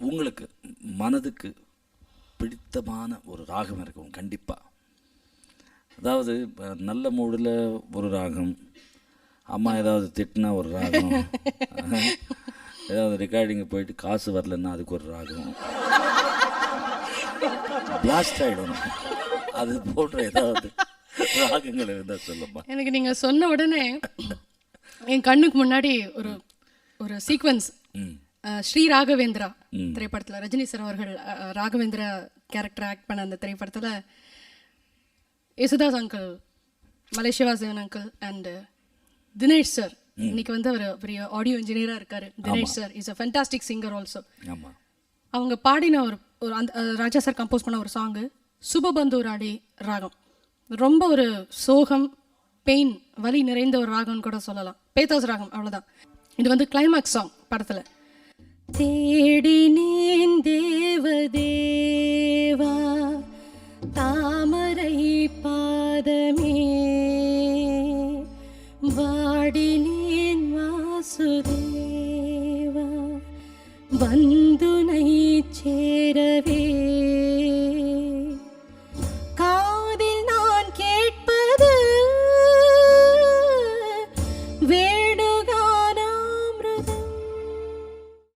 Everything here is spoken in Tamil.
உங்களுக்கு மனதுக்கு பிடித்தமான ஒரு ராகம் இருக்கும் கண்டிப்பாக. அதாவது நல்ல மூடில் ஒரு ராகம், அம்மா ஏதாவது திட்டினா ஒரு ராகம், ஏதாவது ரெக்கார்டிங்கு போயிட்டு காசு வரலன்னா அதுக்கு ஒரு ராகம், பிளாஸ்ட் ஆகிடும், அது போன்ற ஏதாவது ராகங்கள் இருந்தால் சொல்லுமா. எனக்கு நீங்கள் சொன்ன உடனே என் கண்ணுக்கு முன்னாடி ஒரு ஒரு சீக்வன்ஸ், ஸ்ரீ ராகவேந்திரா திரைப்படத்தில் ரஜினி சார் அவர்கள் ராகவேந்திரா கேரக்டர் ஆக்ட் பண்ண அந்த திரைப்படத்தில் யேசுதாஸ் அங்கிள், மலேசியவாசன் அங்கிள் அண்ட் தினேஷ் சார், இன்னைக்கு வந்து அவர் பெரிய ஆடியோ இன்ஜினியராக இருக்காரு. Dinesh sir is a fantastic singer also. அவங்க பாடின ஒரு அந்த ராஜா சார் கம்போஸ் பண்ண ஒரு சாங்கு சுபபந்தூராடி ராகம். ரொம்ப ஒரு சோகம், பெயின், வலி நிறைந்த ஒரு ராகம்னு கூட சொல்லலாம். பேத்தாஸ் ராகம், அவ்வளோதான். இது வந்து கிளைமேக்ஸ் சாங் படத்தில். தேடினேன் தேவதேவா தாமரை பாதமே, வாடினேன் வாசுதேவா வந்துனை சேரவே,